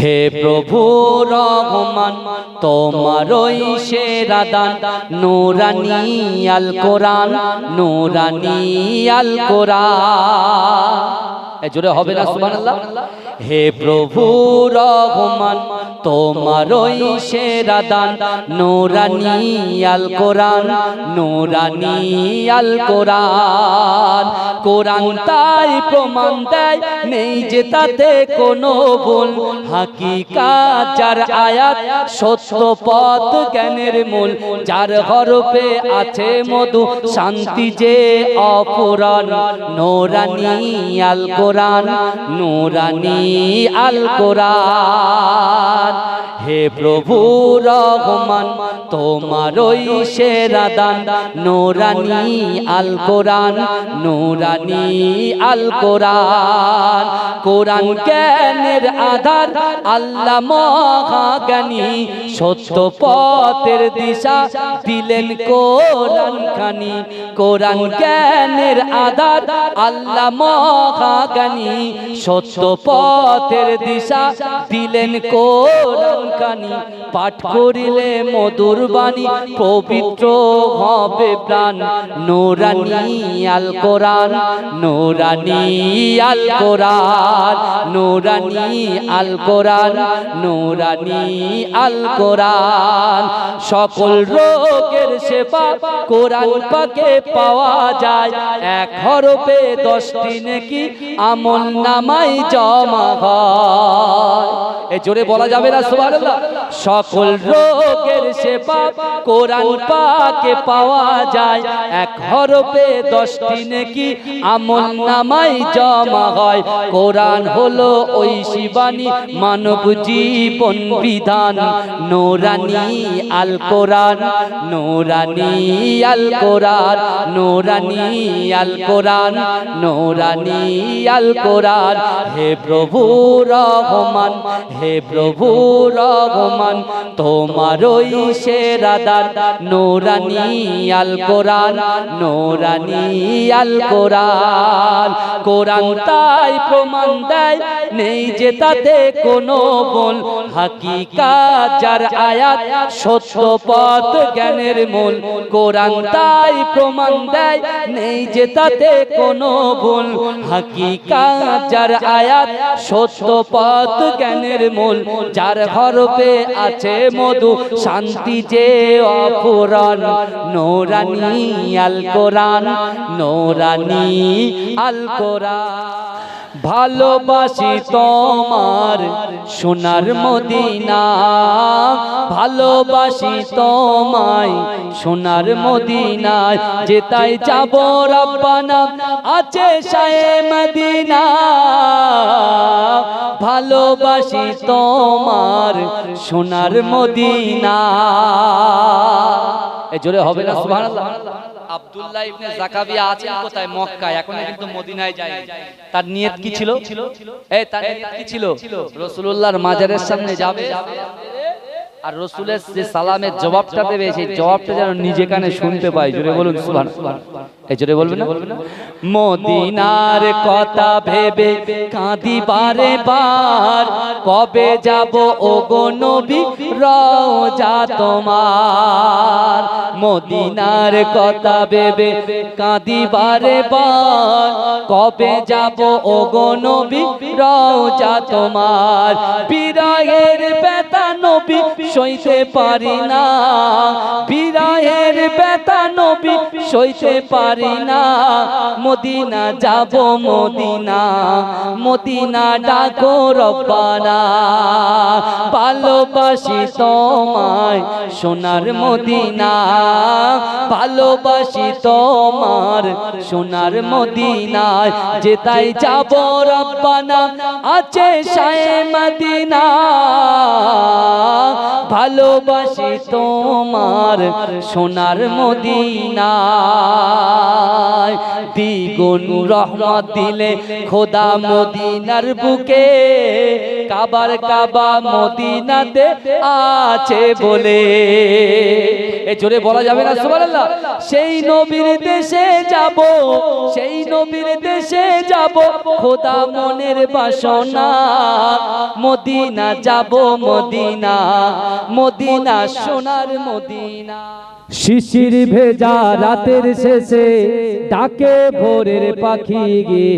হে প্রভু রহমান তোমারই সেরা দান নূরানী আল কোরআন নূরানী আল কোরআন। জোরে হবে না সুবহানাল্লাহ। হে প্রভু রহমান তোমারই সেরা দান নূরানী আল কোরআন নূরানী আল কোরআন। কোরআন তাই প্রমাণ দেয় নেই যে তাতে কোনো ভুল, হাকিকাত যার আয়াত সত্য পথ জ্ঞানের মূল, যার হরফে আছে মধু শান্তি যে অফুরান নূরানী আল কোরআন নূরানী আল কোরআন। হে প্রভু রহমান তোমারই সেরা দান নূরানী আল কোরআন নূরানী আল কোরআন। কোরআন জ্ঞানের আধার আল্লাহ মহাজ্ঞানী, সত্য পথের দিশা দিলেন কোরআন খানি। কোরআন জ্ঞানের আধার আল্লাহ মহাজ্ঞানী, সত্য পথের দিশা দিলেন কোরআন খানি। পাঠ করিলে মধুর বাণী পবিত্র হবে প্রাণ নূরানী আল কোরআন নূরানী আল কোরআন নূরানী আল কোরআন নূরানী আল কোরআন। সকল রোগের সেবা কোরআন পাকে পাওয়া যায়, এক হরফে 10টি নেকি আমল নামাই জমা হয়। এ জোরে বলা যাবে না সুবহানাল্লাহ। সকল রোগের সেবা কোরআন পাকে পাওয়া যায়, এক হরফে 10টি নেকি আমল নামাই জমা হয়। কোরআন হলো ওই শিবানী মানব জীবন বিধান নূরানী আল কোরআন নূরানী আল কোরআন নূরানী আল কোরআন নূরানী আল কোরআন। হে প্রভু রহমান হে প্রভু রহমান তোমারই সেরা দান নূরানী আল কোরআন নূরানী আল কোরআন। কোরআন তাই প্রমাণ দেয় নেই যে তাতে কোনো ভুল, হাকিকাত যার আয়াত সত্য পথ জ্ঞানের মূল। কোরআন তাই প্রমাণ দেয় নেই যে তাতে কোনো ভুল, হাকিকাত যার আয়াত সত্য পথ জ্ঞানের মূল, যার হরফে আছে মধু শান্তি যে অফুরান নূরানী আল কোরআন নূরানী আল কোরআন। ভালোবাসি তোমার সোনার মদিনা, ভালোবাসি তোমায় সোনার মদিনায়, যেতাই যাব রব্বানা আছে শায়ে মদিনা। ভালোবাসি তোমার সোনার মদিনা। এ জোরে হবে না সুবহানাল্লাহ। আব্দুল্লাহ ইবনে জাকাবিয়া আছেন কোথায়? মক্কায়। এখন কিন্তু মদিনায় যায়। তার নিয়ত কি ছিল? তার নিয়ত কি ছিল? রাসূলুল্লাহর মাজারের সামনে যাবে আর রাসূলের যে সালামের জবাবটা দেবে সেই জবাবটা যেন নিজে কানে শুনতে পায়। জোরে বলুন সুবহানাল্লাহ। এই জোরে বলবেন না? মদিনার কথা ভেবে কাঁদি বারে বার, কবে যাব ওগো নবী রওজা তোমার। মদিনার কথা ভেবে কাঁদি বারে বার, কবে যাব ওগো নবী রওজা তোমার। বিরহের ব্যথা নবী সইতে পারি না, বিরহের ব্যথা নবী সইতে পারি না। মদিনা যাব মদিনা, মদিনা ডাকো রব্বানা। ভালোবাসি তোমায় সোনার মদিনা, ভালোবাসি তোমার সোনার মদিনায়, যেতাই যাব রব্বানা আছে শায়ে মদিনা। ভালোবাসি তোমার সোনার মদিনা। দ্বিগুণ রহমত দিলে খোদা মদিনার বুকে, কাবার কাবা মদিনাতে আছে বলে। এ জোরে বলা যাবে না সুবহানাল্লাহ? সেই নবীর দেশে যাব, সেই নবীর দেশে যাব, খোদা মনের বাসনা মদিনা যাব, মদিনা মদিনা সোনার মদিনা। শিশির ভেজা রাতের শেষে ডাকে ভোরের পাখি গে,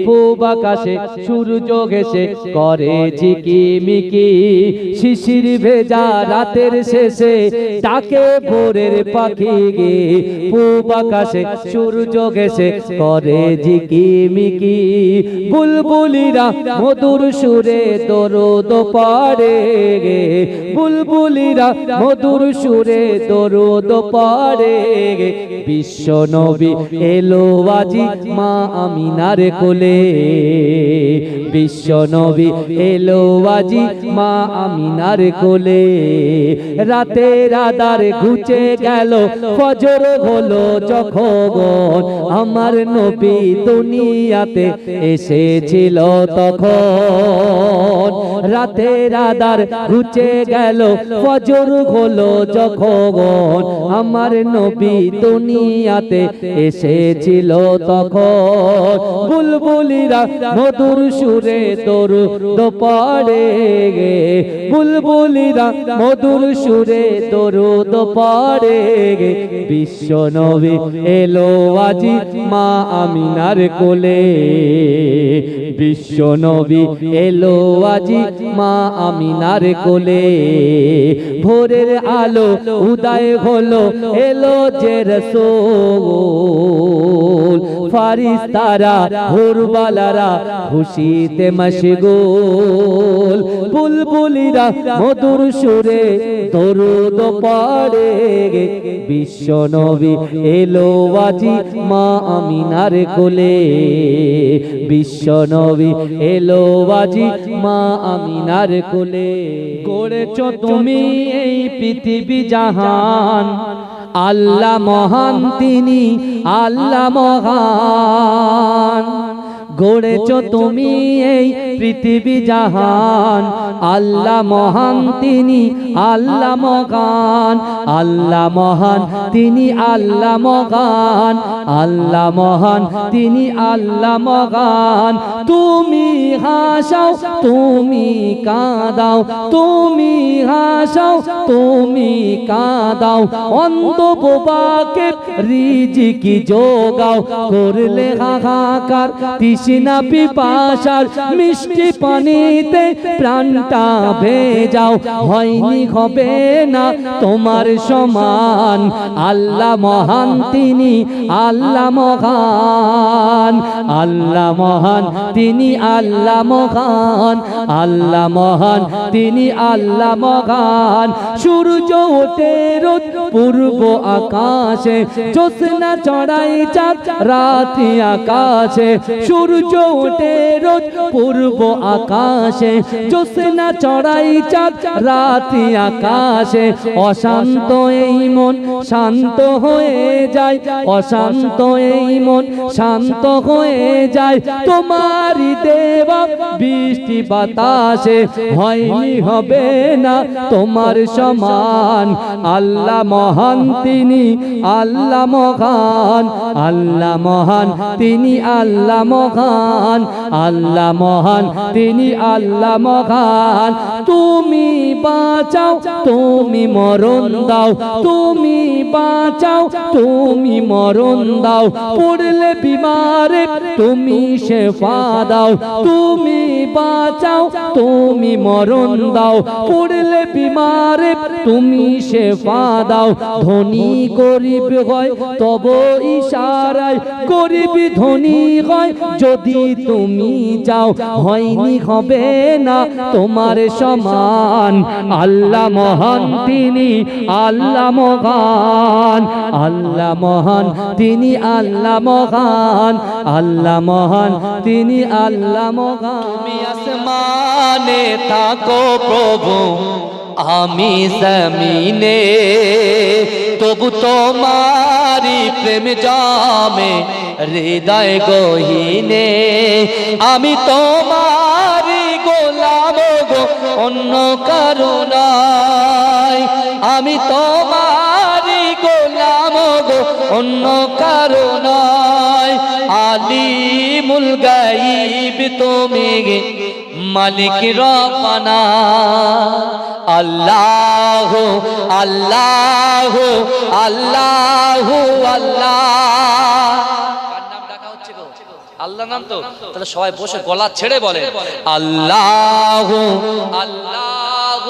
পূব আকাশে সূর্য ঘেঁষে করে ঝিকিমিকি। শিশির ভেজা রাতের শেষে ডাকে ভোরের পাখি গে, পূব আকাশে সূর্য ঘেঁষে করে ঝিকিমিকি। বুলবুলিরা মধুর সুরে দরুদ পড়ে গে, বুলবুলিরা মধুর সুরে দরুদ পড়ে। বিশ্ব নবী এলো আজি মা আমিনার কোলে, বিশ্ব নবী এলো আজি মা আমিনার কোলে। রাতের আধার ঘুচে গেল, ফজর হলো যখন, আমার নবী দুনিয়াতে এসেছিল তখন। রাতের আধার ঘুচে গেল, ফজর হলো যখন, আমার নবী দুনিয়াতে এসেছিল তখন। বুলবুলিরা মধুর সুরে দরুদ পড়ে গে, বুলবুলিরা মধুর সুরে দরুদ পড়ে গে। বিশ্ব নবী এলো আজি মা আমিনার কোলে, বিশ্ব নবী এলো আজি মা আমিনার কোলে। ভোরের আলো উদয় হলো, এলো যে রাসূল, ফারিস্তারা হুরবালারা খুশিতে মশগুল। বুলবুলিরা মধুর সুরে দরুদ পড়ে গে, বিশ্ব নবী এলো আজি মা আমিনার কোলে, বিশ্ব নবী এলো আজি মা আমিনার কোলে। গড়েছো তুমি এই পৃথিবী জাহান, আল্লাহ মহান তিনি আল্লাহ মহান। গড়েছো তুমি এই পৃথিবী জাহান, আল্লাহ মহান তিনি আল্লাহ মহান। আল্লাহ মহান তিনি আল্লাহ মহান, আল্লাহ মহান তিনি আল্লাহ মহান। তুমি হাসাও তুমি কাঁদাও, তুমি হাসাও তুমি কাঁদাও, অন্ধ বোবাকে রিজিকি যোগাও। করলে হাহাকার তৃষ্ণা পিপাসার, মিষ্টি পানিতে প্রাণটা ভেজাও। হয়নি হবে না তোমার সমান, আল্লাহ মহান তিনি আল্লাহ মহান। আল্লাহ মহান তিনি আল্লাহ মহান, আল্লাহ মহান তিনি আল্লাহ মহান। সূর্য ওঠে রোজ পূর্ব আকাশে, জ্যোৎস্না চড়াই চাঁদ রাতি আকাশে। সূর্য ওঠে রোজ পূর্ব আকাশে, জ্যোৎস্না চড়াই চাঁদ রাতি আকাশে। অশান্ত এই মন শান্ত হয়ে যায়, অশান্ত এই মন শান্ত হয়ে যায়, তোমারই দেওয়া বৃষ্টি বাতাসে। হয়নি হবে না তোমার সমান, আল্লাহ মহান তিনি আল্লাহ মহান। আল্লাহ মহান তিনি আল্লাহ মহান, আল্লাহ মহান তিনি আল্লাহ মহান। তুমি বাঁচাও তুমি মরণ দাও, তুমি বাঁচাও তুমি মরণ দাও। পড়লে বিমারে তুমি শেফা দাও, তুমি বাঁচাও তুমি মরণ দাও। পড়লে বিমারে তুমি শেফা দাও। ধনী গরিব হয় তব ইশারায়, গরিব ধনী হয় যদি তুমি যাও। হয়নি হবে না তোমার সমান, আল্লাহ মহান তিনি আল্লাহ মহান। আল্লাহ মহান তিনি আল্লাহ মহান, আল্লাহ মহান তিনি আল্লাহ মহান। তুমি আসমানে থাকো প্রভু, আমি জমিনে, তবু তোমারি প্রেম জামে হৃদয় গহীনে। আমি তোমারি গোলাম অন্য কারো নাই, আমি তোমারই গোলাম গো অন্য কারো নাই। আলিমুল গায়ব তুমি মালিক রব্বানা, আল্লাহ আল্লাহ আল্লাহ আল্লাহ। কার নাম ডাকা হচ্ছে গো? আল্লাহ নাম তো। তাহলে সবাই বসে গলা ছেড়ে বলে আল্লাহ আল্লাহ।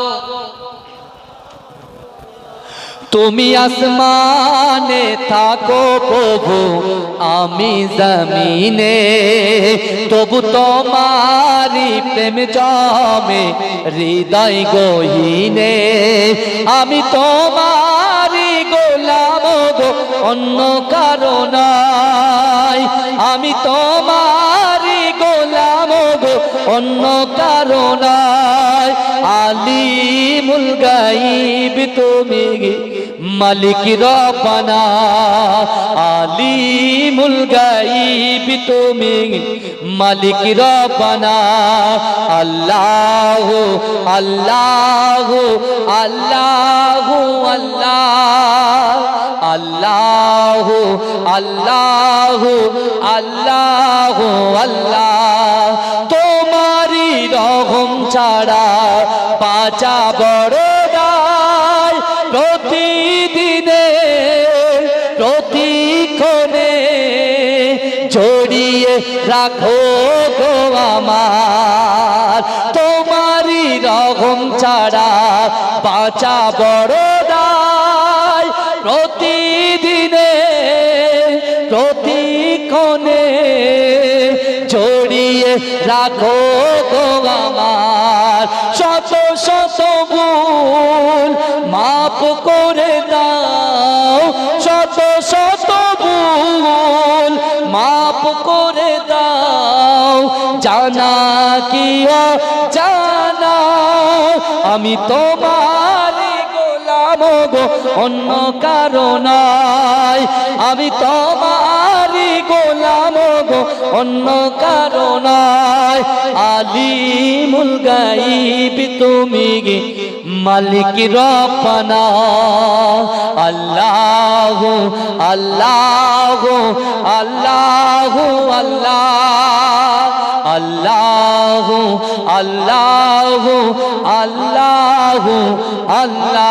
তুমি আসমানে থাকো প্রভু, আমি জমিনে, তবু তোমারি প্রেম জমে হৃদয় গহীনে। আমি তোমারি গোলাম গো অন্য কারো নাই, আমি তোমারি গোলাম গো অন্য কারো নাই। আলিমুল গায়ব তুমি মালিক রব্বানা, আলিমুল গায়ব তুমি মালিক রব্বানা। আল্লাহ আল্লাহ আল্লাহ আল্লাহ আল্লাহ আল্লাহ আল্লাহ আল্লাহ। তোমারি রহম ছাড়া বাঁচা বড় দায়, প্রতিদিনে প্রতিক্ষণে জড়িয়ে রাখো গো আমার। তোমারি রহম ছাড়া বাঁচা বড় দায়, প্রতিদিনে প্রতিক্ষণে জড়িয়ে রাখো গো আমার। শত শত ভুল মাপ করে দাও, শত শত ভুল মাপ করে দাও, জানা কি জানা আমি তোমারই গোলাম গো অন্য কারো নাই, আমি তোমারই গোলাম গো অন্য কারো নাই। আলিমুল গায়ব তুমি মালিক রব্বানা, আল্লাহ আল্লাহ আল্লাহ আল্লাহ আল্লাহ আল্লাহ আল্লাহ আল্লাহ।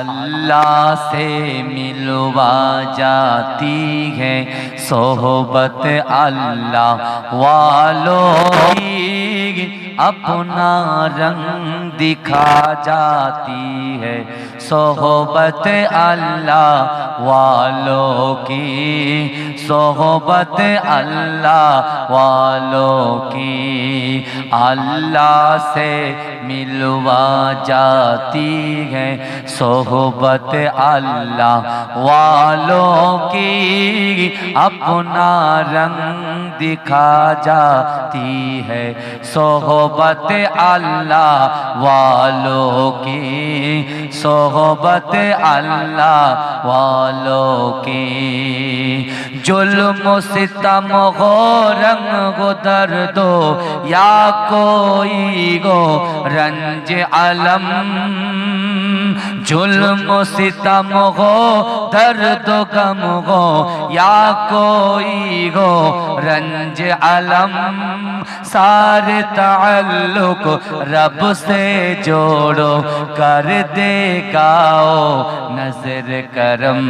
अल्लाह से मिलवा जाती है सोहबत अल्लाह वालों की, अपना रंग दिखा जाती है सोहबत अल्लाह वालों की, सोहबत अल्लाह वालों की। अल्लाह से मिलवा जाती है सोहबत अल्लाह वालों की, अपना रंग दिखा जाती है सोहबत अल्लाह वालों की, सोहबत अल्लाह वालों की। जुल्म सितम हो रंग गो दर्दो या कोई गो रंज अलम, जुल्म सितम हो दर्द गम हो या कोई हो रंज अलम, सारे ताल्लुक रब से जोड़ो कर देगाओ नजर करम।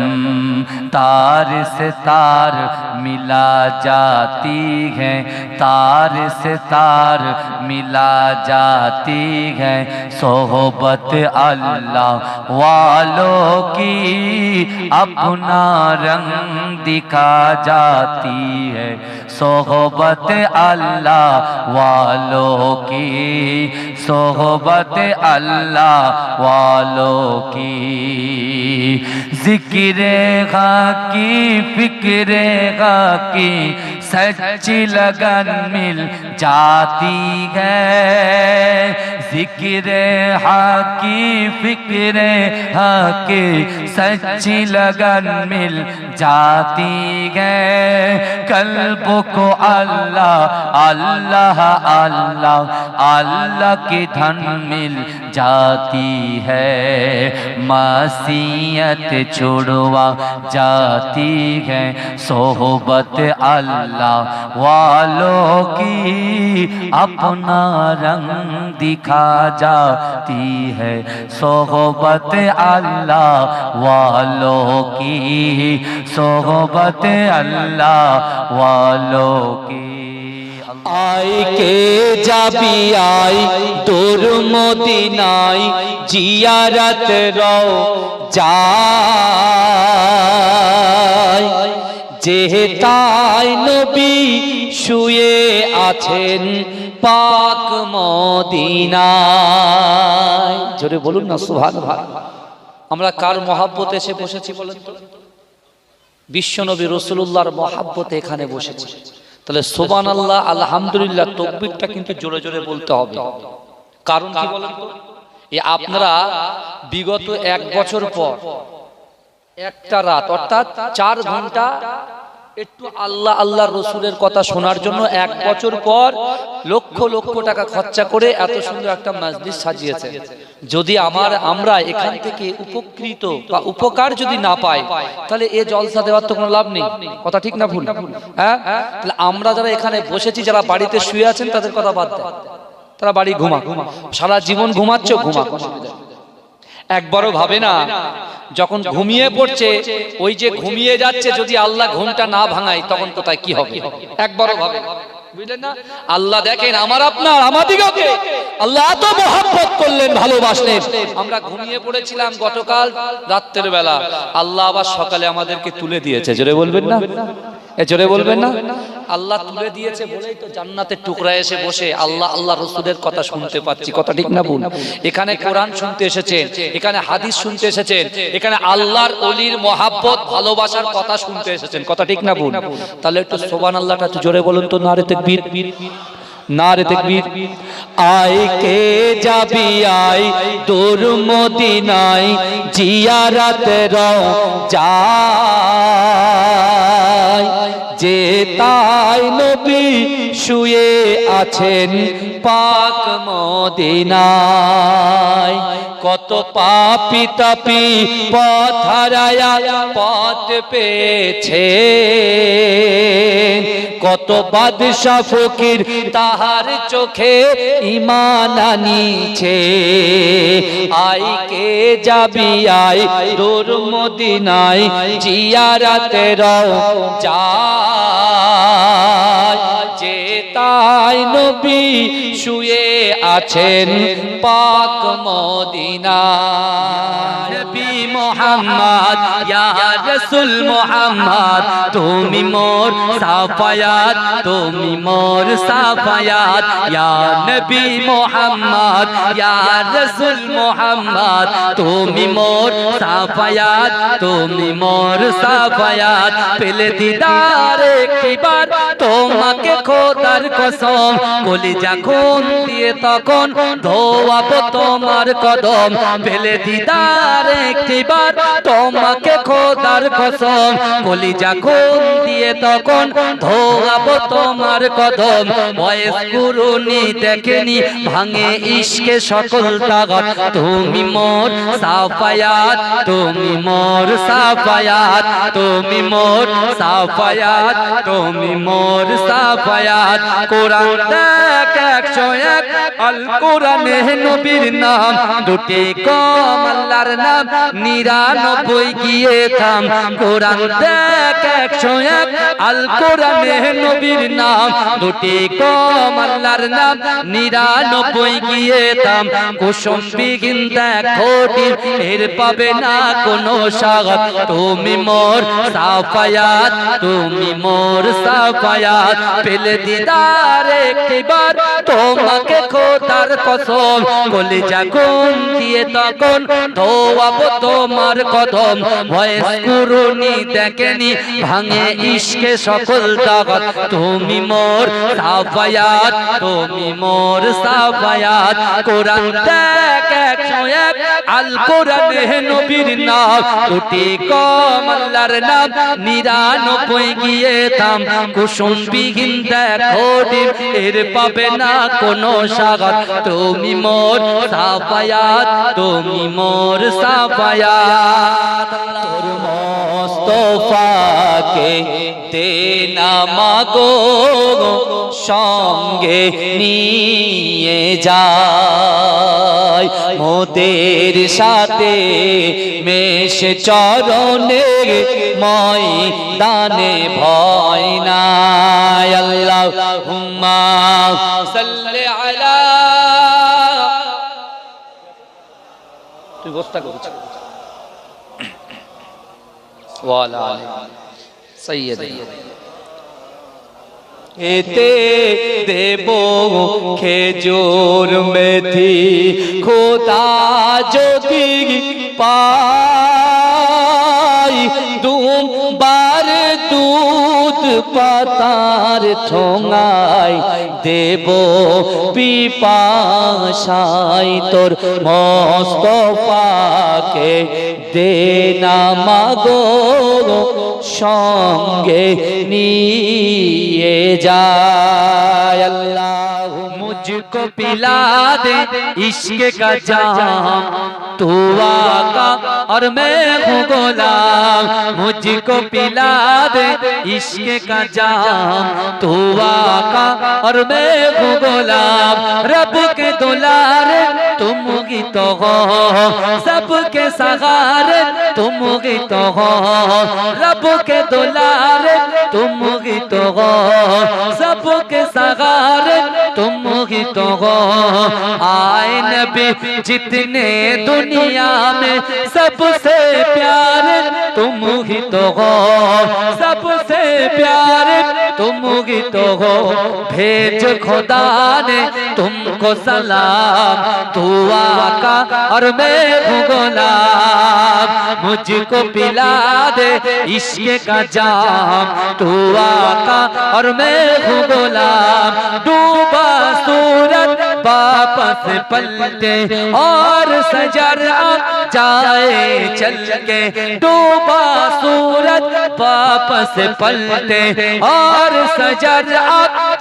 तार से तार मिला जाती है, तार से तार मिला जाती है सोहबत अल्लाह वालों की, अपना रंग दिखा जाती है सोहबत अल्लाह वालों की, सोहबत अल्लाह वालों की। जिक्रे गा की फिक्रे गा की सच्ची लगन मिल जाती है, जिक्र हाकी फिक्र हाकी सच्ची लगन मिल जाती है कल्ब को अल्लाह अल्लाह अल्लाह अल्लाह की धन मिल जाती है मासियत छुड़वा जाती है सोहबत अल्लाह वालों की अपना रंग दिखा जाती है सोहबत अल्लाह वालों की सोहबत अल्लाह वालों की আই কে যাবি আই তোর মদিনায় জিয়ারত রও যায় যেতাই নবী শুয়ে আছেন পাক মদিনায়। জোরে বলুন না সুবহানাল্লাহ। আমরা কার মহব্বতে এসে বসেছি বলেন তো? বিশ্বনবী রাসূলুল্লাহর মহব্বতে এখানে বসেছি। তাহলে সুবহানাল্লাহ আলহামদুলিল্লাহ তাকবীরটা কিন্তু জোরে জোরে বলতে হবে। কারণ কি বলেন তো? এই আপনারা বিগত 1 বছর পর একটা রাত অর্থাৎ 4 ঘন্টা একটু আল্লাহ আল্লাহর রাসূলের কথা শোনার জন্য 1 বছর পর লক্ষ লক্ষ টাকা খরচা করে এত সুন্দর একটা মজলিস সাজিয়েছে। যদি আমরা এখান থেকে উপকৃত বা উপকার যদি না পাই তাহলে এই জলসা দেওয়ার তো কোনো লাভ নেই। কথা ঠিক না ভুল? হ্যাঁ, তাহলে আমরা যারা এখানে বসেছি যারা বাড়িতে শুয়ে আছেন তাদের কথা বাদ দেন, তারা বাড়ি ঘুমা, সারা জীবন ঘুমাচ্ছ ঘুমা, একবারও ভাবে না যখন ঘুমিয়ে পড়ছে ওই যে ঘুমিয়ে যাচ্ছে যদি আল্লাহ ঘুমটা না ভাঙায় তখন কোথায় কি হবে? একবারও ভাবে বুঝলেন না? আল্লাহ দেখেন আমার আপনার আমাদিগকে আল্লাহ এত মহব্বত করলেন, ভালোবাসলেন। আমরা ঘুমিয়ে পড়েছিলাম গতকাল রাতের বেলা, আল্লাহ আবার সকালে আমাদেরকে তুলে দিয়েছে। জোরে বলবেন না? জোরে বলবেন না? আল্লাহ তুলে দিয়েছে বলেই তো জান্নাতের টুকরা এসে বসে আল্লাহ আল্লাহ রাসূলের কথা শুনতে পাচ্ছি। কথা ঠিক না ভুল? এখানে কোরআন শুনতে এসেছেন, এখানে হাদিস শুনতে এসেছেন, এখানে আল্লাহর ওলির মহব্বত ভালোবাসার কথা শুনতে এসেছেন। কথা ঠিক না ভুল? তাহলে একটু সুবহানাল্লাহটা একটু জোরে বলুন তো। নারে তাকবীর, নারে তাকবীর। আয় কে যাবি আয় দূর মদিনায় জিয়ারত রও যায় যেতাই নবী শুয়ে আছেন পাক মদিনায়। কত পাপী তাপী পথ হারায়া পথ পেয়েছে, কত বাদশা ফকির তাহার চোখে ঈমান আনিছে। আই কে যাবি আয় দূর মদিনায় জিয়ারত রও যায় যেতাই নবী শুয়ে আছেন পাক মদিনায়। নবী মুহাম্মদ ইয়া রাসূল মুহাম্মদ তুমি মোর সাফায়াত, তুমি মোর সাফায়াত। ইয়া নবী মুহাম্মদ ইয়া রাসূল মুহাম্মদ তুমি মোর সাফায়াত, তুমি মোর সাফায়াত। পেলে দিদার একবার তোমাকে খোদার কসম, কলিজা খুন দিয়ে তখন ধোয়াবো তোমার কদম। পেলে দিদার একবার তোমাকে খোদার কসম, কলিজা খুন দিয়ে তখন ধোয়াবো তোমার কদম। বয়স কুরুনি দেখেনি ভাঙে ইশকে সকল তাগত, তুমি মোর সাফায়াত, তুমি মোর সাফায়াত, তুমি মোর সাফায়াত, তুমি মোর সাফায়াত। কোরআন দেখ 101 আল কোরআনে নবীর নাম, দুটি কম আল্লাহর নাম 99 গিয়ে থাম। কোরআন দেখ 101 আল কোরআনে নবীর নাম, দুটি কম আল্লাহর নাম 99 গিয়ে থাম। কুসুম বিগিন দেখো এর পাবে না কোনো স্বাগত, তুমি মোর সাফায়াত, তুমি মোর সাফায়াত। পেলে দিদার আর একটিবার তোমাকে খোদার কসম কলিজা কোন দিয়ে তখন ধোয়াবো তোমার কদম ভয়েস কুরুনি দেখেনি ভাঙে ইশকে সকল তাগত তুমি মোর সাফায়াত তুমি মোর সাফায়াত কোরআন দেখ 101 আল কোরআনে নবীর নাম দুটি কম আল্লাহর নাম 99 গিয়ে থাম কুসুম বিহীন দেখো ডিম এর পাবে না কোনো স্বাগত তুমি মোর সাফায়াত তুমি মোর সাফায়াত তোর মোস্তফাকে দে না মাগো সঙ্গে নিয়ে যায় মোদের সাথে মেশে চরণে ময়দানে ভয় নাই আল্লাহুম্মা সাল্লি আলা তুই বস্তা করছ ওয়ালা আলি সাইয়্যিদ এতে দেব খেজুর মেথি খোদা যদি পাই দুবার দুধ পাতার ঠোঙায় দেব পিপাসায় তোর মোস্তফাকে দে না মাগো সঙ্গে নিয়ে যায় আল্লাহ मुझको पिला दे इश्क का जाम तू आका और मैं हूँ गुलाम मुझको पिला दे इश्क का जाम तू आका और मैं हूँ गुलाम रब के दुलारे तुम ही तो हो सबके सहारे तुम ही तो हो रब के दुलारे तुम ही तो हो सबके सहारे तुम ही तो हो आए नबी जितने दुनिया में सबसे प्यारे तुम ही तो हो सबसे प्यारे तुम ही तो हो भेज खुदा ने तुमको सलाम तू आका और मैं हूँ गुलाम मुझको पिला दे इश्क का जाम तू आका और मैं हूँ गुलाम डूबा सूरत वापस पलटे और सजर जाए चल के डूबा सूरत वापस पलटे और सजर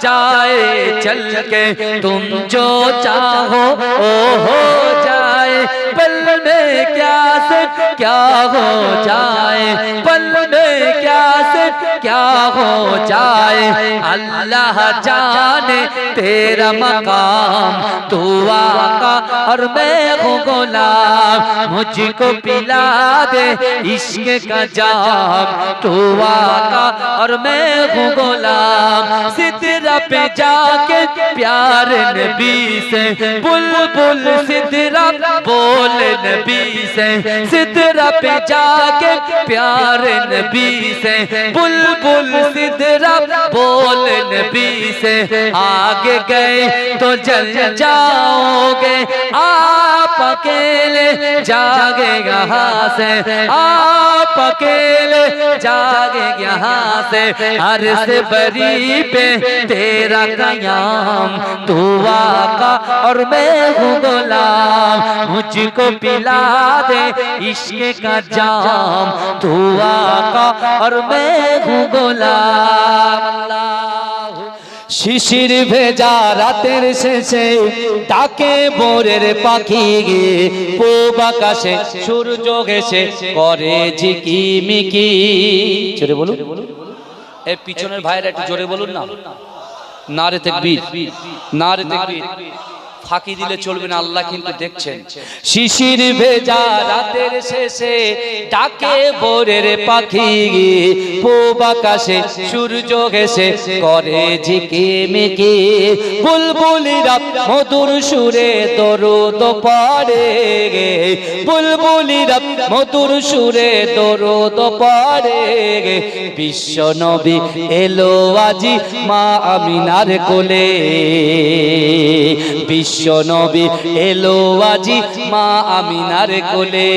जाए चल के तुम जो चाहो ओ हो जाए पल में क्या से क्या हो जाए पल में क्या से क्या हो जाए अल्लाह जाने तेरा मकाम तू आका और मैं हूँ गुलाम मुझको पिला दे इश्क का जाम तू आका और मैं हूँ गुलाम सिदरा पे जाके प्यार नबी से बुलबुल सिदरा बोल नबी से सिदरा पे जाके प्यार नबी से बुलबुल सिदरा बोल नबी से आगे गए तो जल जाओगे आप अकेले जागे यहाँ से आप अकेले जागे यहाँ से हर से बरी पे तेरा कयाम तू आका और मैं हूँ गुलाम मुझको पिला दे इश्क का जाम तू आका और मैं हूँ गुलाम শিশির ভেজা রাতের শেষে ডাকে ভোরের পাখি পূব আকাশে সূর্য ঘেঁষে করে ঝিকিমিকি জোরে বলুন এই পিছনের ভাইরা একটু জোরে বলুন না নারে তাকবীর নারে তাকবীর ফাঁকি দিলে চলবে না, আল্লাহ কিন্তু দেখছেন। শিশির ভেজা রাতের শেষে ডাকে ভোরের পাখি, পূব আকাশে সূর্য ঘেঁষে করে ঝিকিমিকি, বুলবুলিরা মধুর সুরে দরুদ পড়ে, বুলবুলিরা মধুর সুরে দরুদ পড়ে। বিশ্ব নবী এলো আজি মা আমিনার কোলে, বিশ্ব নবী এলো আজি মা আমিনার কোলে।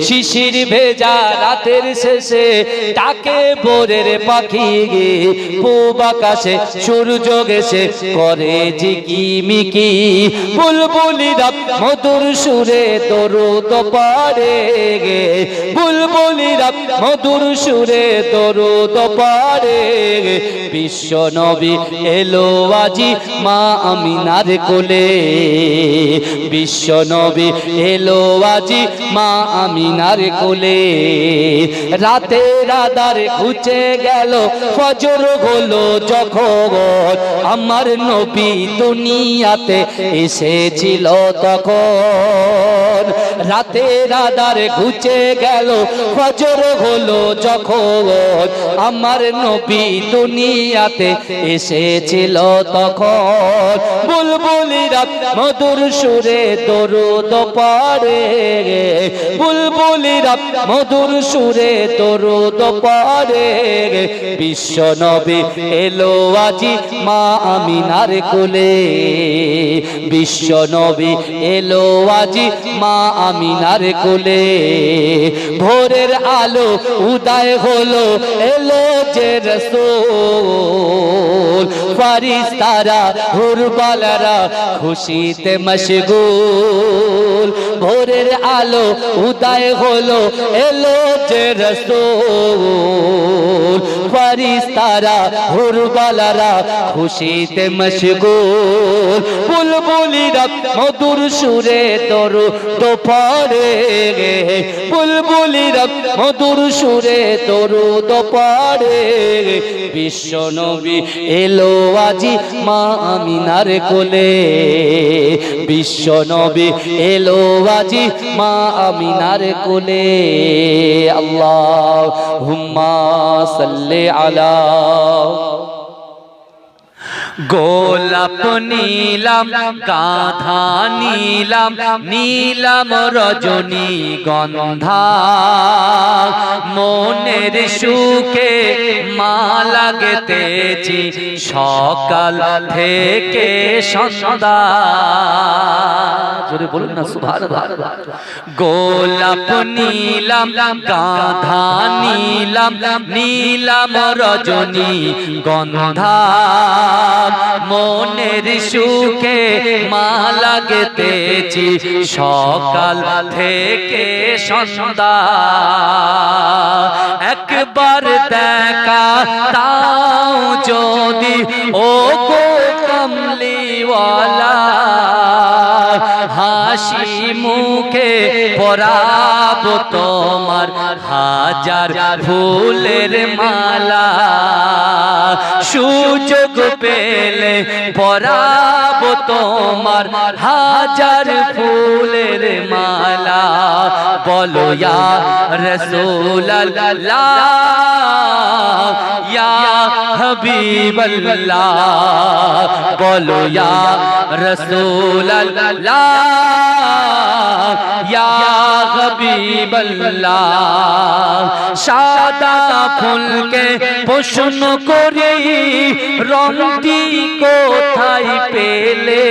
শিশির ভেজা রাতের শেষে ডাকে ভোরের পাখি, পূব আকাশে সূর্য ঘেঁষে করে ঝিকিমিকি, বুলবুলিরা মধুর সুরে দরুদ পড়ে, বুলবুলিরা মধুর সুরে দরুদ পড়ে। বিশ্ব নবী এলো আজি মা আমিনার কোলে, বিশ্ব নবী এলো আজি মা আমিনার কোলে। রাতের আধার ঘুচে গেল, ফজর হলো যখন, আমার নবী দুনিয়াতে এসেছিল তখন। রাতের আধার ঘুচে গেল, ফজর হলো যখন, আমার নবী দুনিয়াতে এসেছিল তখন। বুলবুলিরা মধুর সুরে দরুদ পড়ে, বুলবুলিরা মধুর সুরে দরুদ পড়ে। বিশ্ব নবী এলো আজি মা আমিনার কোলে, বিশ্ব নবী এলো আজি মা আমিনার কোলে। ভোরের আলো উদয় হলো, এলো যে রাসূল, ফারিস্তারা হুরবালারা খুশিতে মশগুল। ভোরের আলো উদয় হলো, এলো যে রাসূল, ফারিস্তারা হুরবালারা খুশিতে মশগুল। বুলবুলিরা মধুর সুরে দরুদ পড়ে, বুলবুলিরা মধুর সুরে দরুদ পড়ে। বিশ্ব নবী এলো আজি মা আমিনার কোলে, বিশ্ব নবী এলো আজি মা আমিনার কোলে। আল্লাহুম্মা সাল্লি আলা। গোলাপ নীলাম গাধা নীলাম, নীলাম রজনী গন্ধা, মনের সুখে মালা গেতেছি সকাল থেকে সন্ধ্যা। জোরে বলুন না সুবহানাল্লাহ। গোলাপ নীলাম গাধা নীলাম, নীলাম রজনী গন্ধা, মনের সুখে মালা গেতেছি সকাল থেকে সন্ধ্যা। একবার দেখা তাও যদি ও গো কমলিওয়ালা, হাসি মুখে পরাব তোমার হাজার ফুলের মালা। সুযোগ পেলে পরাব তোমার হাজার ফুলের মালা। বলো ইয়া রাসূলুল্লাহ, ইয়া হাবিবাল্লাহ, বলো ইয়া রাসূলুল্লাহ, ইয়া হাবিবাল্লাহ। সাদা ফুলকে প্রশ্ন করি, রংটি কোথায় পেলে?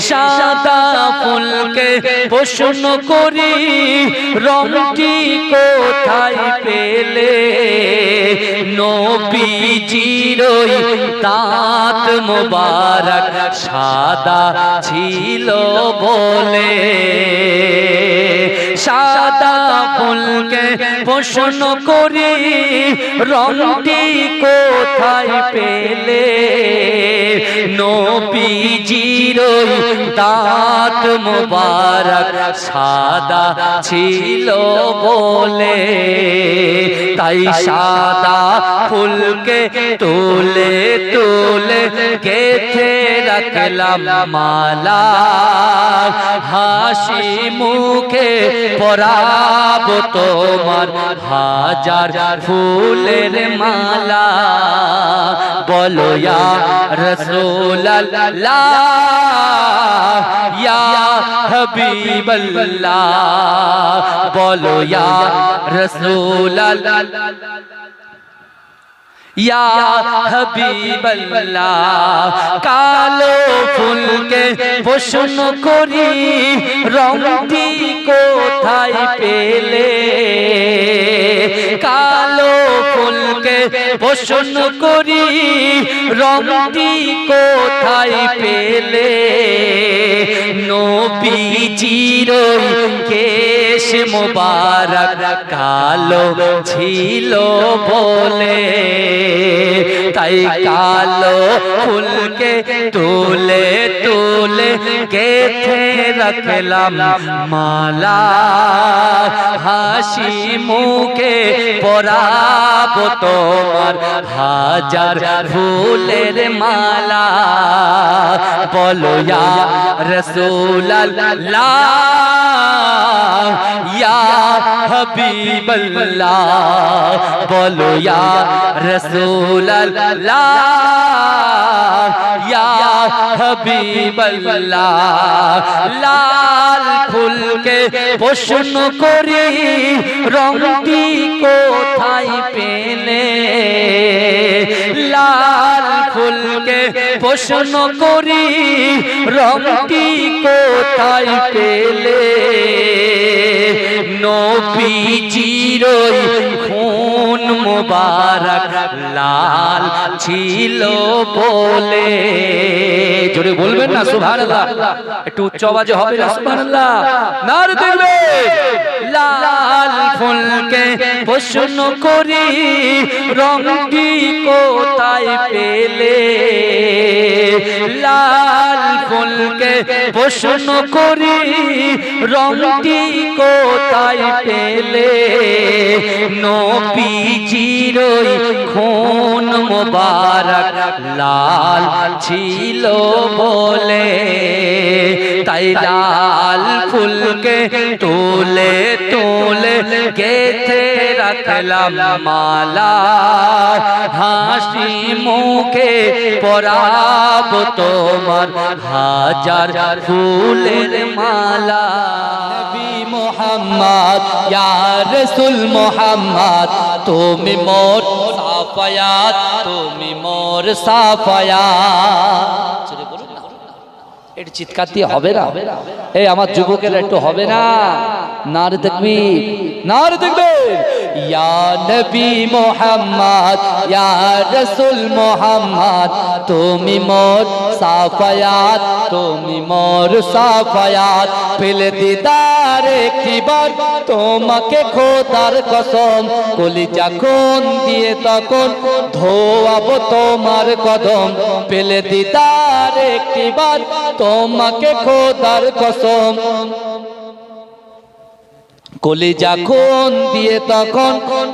সাদা ফুলকে প্রশ্ন করি, রংটি কোথায় পেলে? নবীজির দাঁত মোবারক সাদা ছিল বলে। সাদা ফুলকে প্রশ্ন করি, রংটি কোথায় পেলে? নবীজির দাঁত হাত মুবারক সাদা ছিল বলে, তাই সাদা ফুলকে তুলে তুলে গেথে রাখলাম মালা, হাসি মুখে পরাব তোমার হাজার ফুলের মালা। বলো ইয়া রাসূলুল্লাহ ইয়া হাবিবাল্লাহ, বলো ইয়া রাসূলুল্লাহ ইয়া হাবিবাল্লাহ। কালো ফুলকে প্রশ্ন করি রংটি কোথায় পেলে, কালো ফুলকে প্রশ্ন করি রংটি কোথায় পেলে, নবীজির কেশ মোবারক কালো ছিল বলে, তাই কালো ফুলকে তুলে তুলে গেথে রাখলাম মালা, হাসি মুখে পরাব তোমার হাজার ফুলের মালা। বলো ইয়া রাসূলুল্লাহ ইয়া হাবিবাল্লাহ, বলো ইয়া রাসূলুল্লাহ ইয়া হাবিবাল্লাহ। লাল ফুলকে প্রশ্ন করি রংটি কোথায় পেলে, লাল ফুলকে প্রশ্ন করি রংটি কোথায় পেলে, নবীজির খুন মুবারক লাল ছিল বলে। জোরে বলবেন না সুবহানাল্লাহ, একটু উচ্চ আওয়াজে হবে না সুবহানাল্লাহ, নারে তাকবীর। লাল ফুলকে প্রশ্ন করি রংটি কোথায় পেলে, লাল ফুলকে প্রশ্ন করি রংটি কোথায় পেলে, নবীজির খুন মুবারক লাল ছিল বলে, তাই লাল ফুলকে তুলে তুলে গেথে রাখলাম মালা, হাসি মুখে পরাব তোমার হাজার ফুলের মালা। নবী মুহাম্মদ ইয়া রাসূল মুহাম্মদ, তুমি মোর সাফায়াত, তুমি মোর সাফায়াত। একটু চিৎকার দিয়ে হবে না? এই আমার যুবকেরা একটু হবে না? নারে তাকবীর, নারে তাকবীর। ইয়া নবী মুহাম্মদ ইয়া রাসূল মুহাম্মদ, তুমি মোর সাফায়াত, তুমি মোর সাফায়াত। পেলে দিদার একটিবার তোমাকে খোদার কসম, কলিজা খুন দিয়ে তখন ধোয়াবো তোমার কদম। পেলে দিদার একটিবার তোমাকে খোদার কসম, কলিজা খুন দিয়ে তখন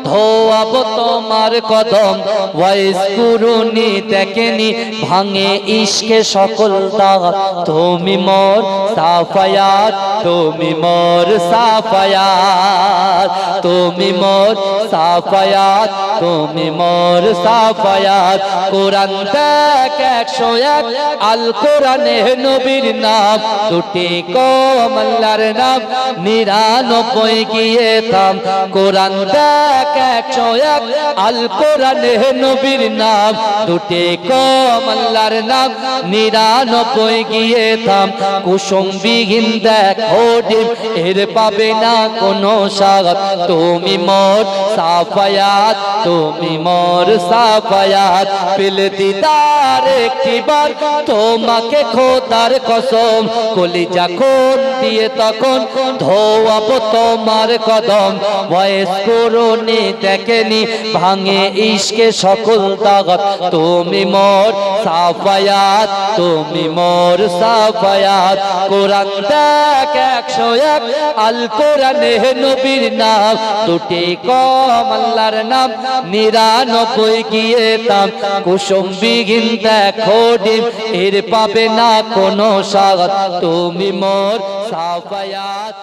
ধোয়াবো তোমার কদম। ওয়াইস কুরুনি দেখেনি ভাঙে ইশকে সকল দাগ, তুমি মোর সাফায়াত, তুমি মোর সাফায়াত, তুমি মোর সাফায়াত, তুমি মোর সাফায়াত। কোরআন দেখ 101 আল কোরআনে নবীর নাম, দুটি কম আল্লাহর নাম 99 গিয়ে থাম। কোরআন দেখ 101 আল কোরআনে নবীর নাম, দুটি কম আল্লাহর নাম 99 গিয়ে থাম। কুসুমবিহীন দেখ হোডিম এর পাবে না কোনো স্বাদ, তুমি মোর সাফায়াত, তুমি মোর সাফায়াত। পেলে দিদার একটিবার তোমাকে খোদার কসম, কলিজা খুন দিয়ে তখন ধোয়াবো তোমার তোমার কদম বয়স করুনি দেখেনি ভাঙে ইশকে সকল তাগত তুমি মোর সাফায়াত তুমি মোর সাফায়াত কোরআন দেখ 101 আল কোরআনে নবীর নাম দুটি কম আল্লাহর নাম 99 গিয়ে তাম কুসুম বিহীন দেখো ডিম এর পাবে না কোনো স্বাগত তুমি মোর সাফায়াত।